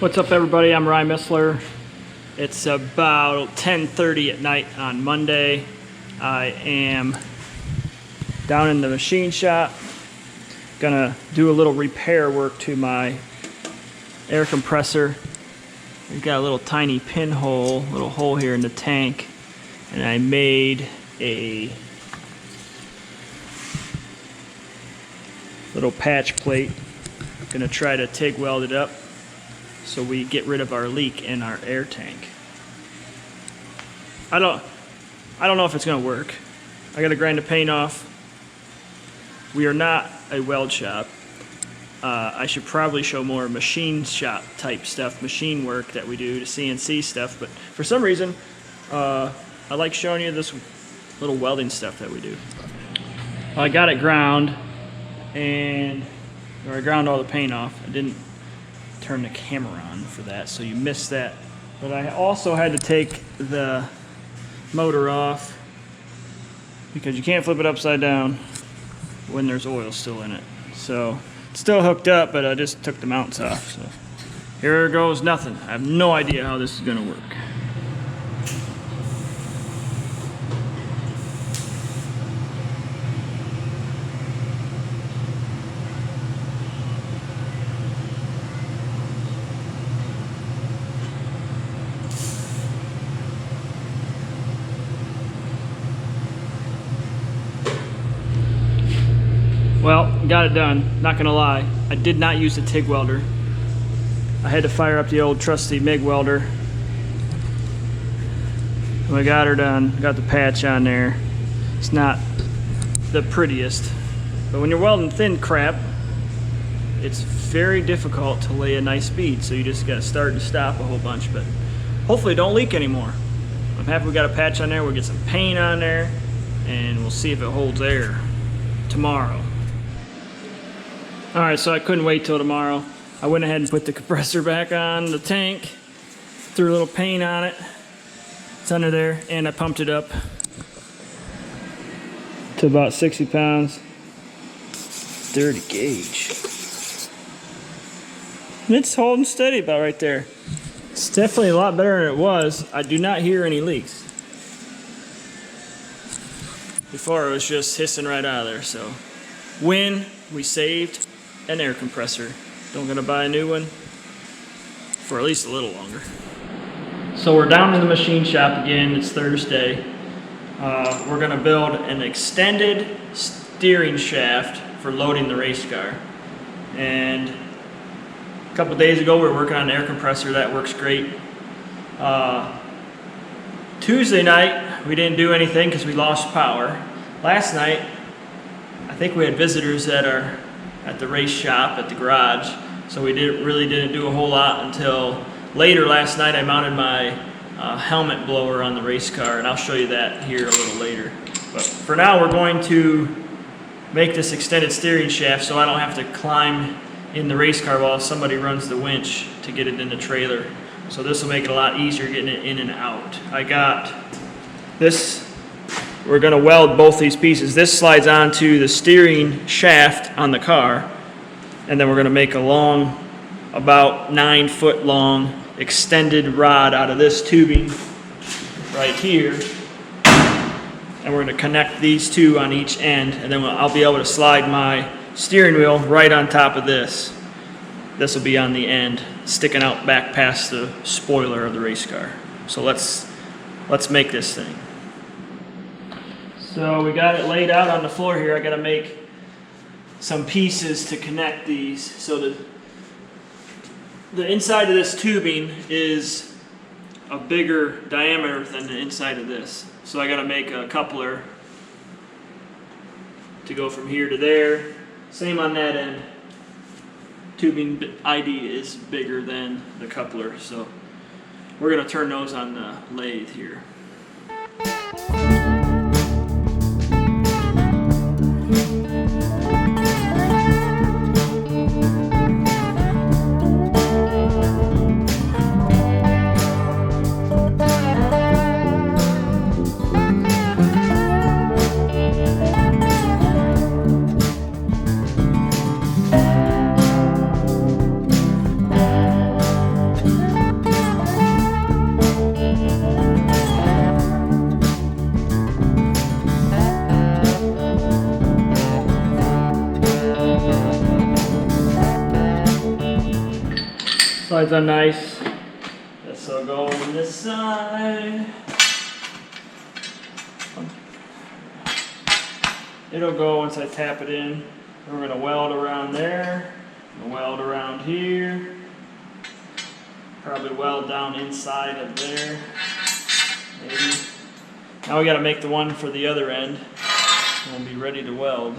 What's up, everybody? I'm Missler. It's about 10:30 at night on Monday. I am down in the machine shop. Gonna do a little repair work to my air compressor. We've got a little tiny pinhole, little hole here in the tank, and I made a little patch plate. Gonna try to TIG weld it up so we get rid of our leak in our air tank. I don't know if it's gonna work. I gotta grind the paint off. We are not a weld shop. I should probably show more machine shop type stuff, machine work that we do, to CNC stuff, but for some reason, I like showing you this little welding stuff that we do. I got it ground, I ground all the paint off. I didn't turn the camera on for that, so you missed that. But I also had to take the motor off because you can't flip it upside down when there's oil still in it. So it's still hooked up, but I just took the mounts off. So here goes nothing. I have no idea how this is gonna work. Well, got it done. Not gonna lie, I did not use the TIG welder. I had to fire up the old trusty MIG welder. We got her done, got the patch on there. It's not the prettiest, but when you're welding thin crap, it's very difficult to lay a nice bead, so you just gotta start and stop a whole bunch, but hopefully it don't leak anymore. I'm happy we got a patch on there. We'll get some paint on there, and we'll see if it holds air tomorrow. Alright, so I couldn't wait till tomorrow. I went ahead and put the compressor back on the tank, threw a little paint on it. It's under there, and I pumped it up to about 60 pounds. Dirty gauge. It's holding steady about right there. It's definitely a lot better than it was. I do not hear any leaks. Before it was just hissing right out of there, so. We saved an air compressor. Don't gonna buy a new one for at least a little longer. So we're down in the machine shop again. It's Thursday. We're gonna build an extended steering shaft for loading the race car. And a couple days ago we were working on an air compressor. That works great. Tuesday night we didn't do anything because we lost power. Last night I think we had visitors at the race shop at the garage, so we really didn't do a whole lot until later last night. I mounted my helmet blower on the race car, and I'll show you that here a little later. But for now, we're going to make this extended steering shaft so I don't have to climb in the race car while somebody runs the winch to get it in the trailer. So this will make it a lot easier getting it in and out. I got this. We're going to weld both these pieces. This slides onto the steering shaft on the car, and then we're going to make a long, about 9 foot long extended rod out of this tubing right here, and we're going to connect these two on each end, and then I'll be able to slide my steering wheel right on top of this. This will be on the end, sticking out back past the spoiler of the race car. So let's make this thing. So we got it laid out on the floor here. I got to make some pieces to connect these. So the inside of this tubing is a bigger diameter than the inside of this. So I got to make a coupler to go from here to there. Same on that end. Tubing ID is bigger than the coupler. So we're going to turn those on the lathe here. Slides on nice. This will go on this side. It'll go once I tap it in. We're going to weld around there, weld around here, probably weld down inside of there, maybe. Now we got to make the one for the other end, and we'll be ready to weld.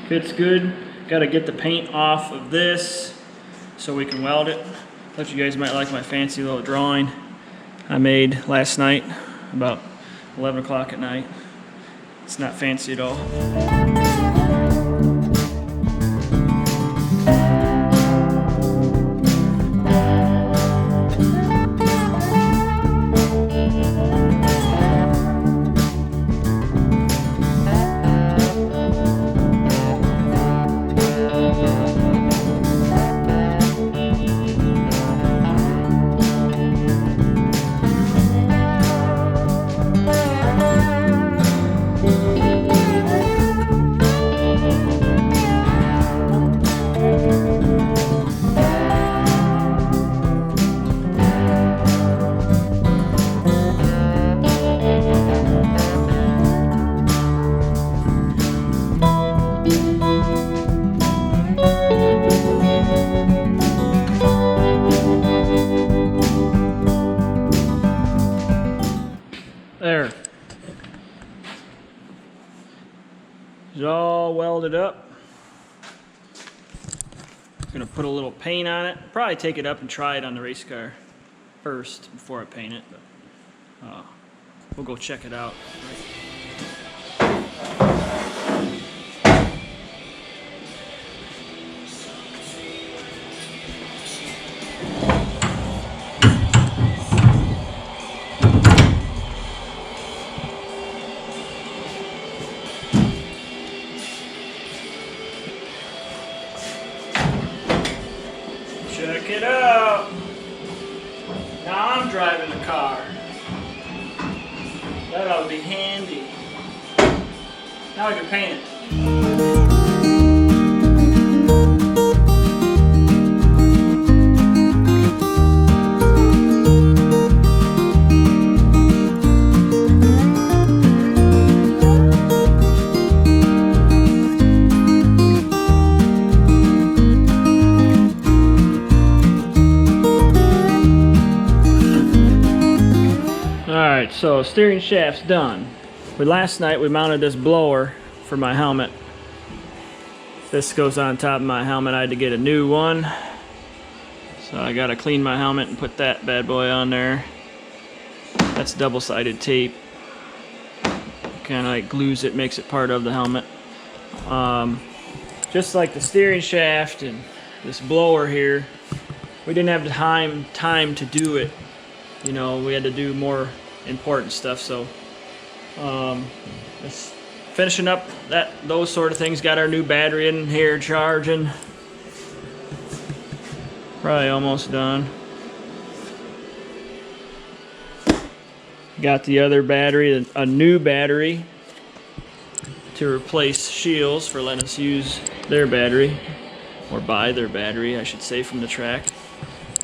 Fits good. Got to get the paint off of this so we can weld it. Thought you guys might like my fancy little drawing I made last night about 11 o'clock at night. It's not fancy at all. There. It's all welded up. Gonna put a little paint on it. Probably take it up and try it on the race car first before I paint it, but we'll go check it out. Check it out. Now I'm driving the car. That ought to be handy. Now I can paint it. Alright, so steering shaft's done. But last night we mounted this blower for my helmet. This goes on top of my helmet. I had to get a new one. So I gotta clean my helmet and put that bad boy on there. That's double-sided tape. Kinda like glues it, makes it part of the helmet. Just like the steering shaft and this blower here, we didn't have the time to do it. You know, we had to do more important stuff, so just finishing up those sort of things. Got our new battery in here charging. Probably almost done. Got the other battery, a new battery to replace Shields for letting us use their battery, or buy their battery I should say, from the track.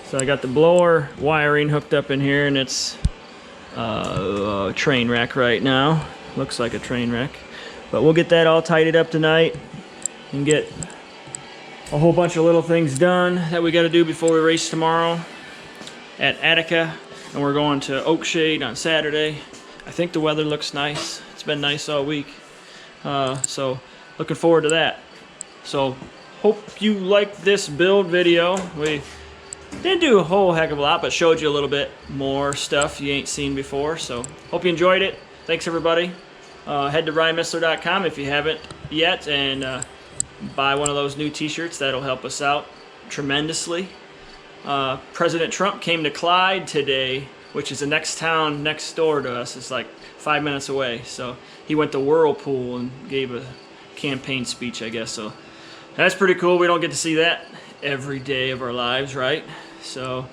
So I got the blower wiring hooked up in here, and it's a train wreck right now. Looks like a train wreck. But we'll get that all tidied up tonight and get a whole bunch of little things done that we got to do before we race tomorrow at Attica. And we're going to Oakshade on Saturday. I think the weather looks nice. It's been nice all week. So looking forward to that. So hope you liked this build video. We didn't do a whole heck of a lot, but showed you a little bit more stuff you ain't seen before. So hope you enjoyed it. Thanks everybody. Head to RyanMissler.com if you haven't yet, and buy one of those new t-shirts. That'll help us out tremendously. President Trump came to Clyde today, which is the next town next door to us. It's like 5 minutes away. So he went to Whirlpool and gave a campaign speech, I guess. So that's pretty cool. We don't get to see that every day of our lives, right? So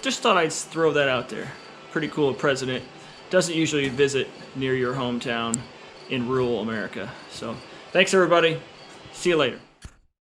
just thought I'd throw that out there. Pretty cool. President doesn't usually visit near your hometown in rural America. So thanks, everybody. See you later.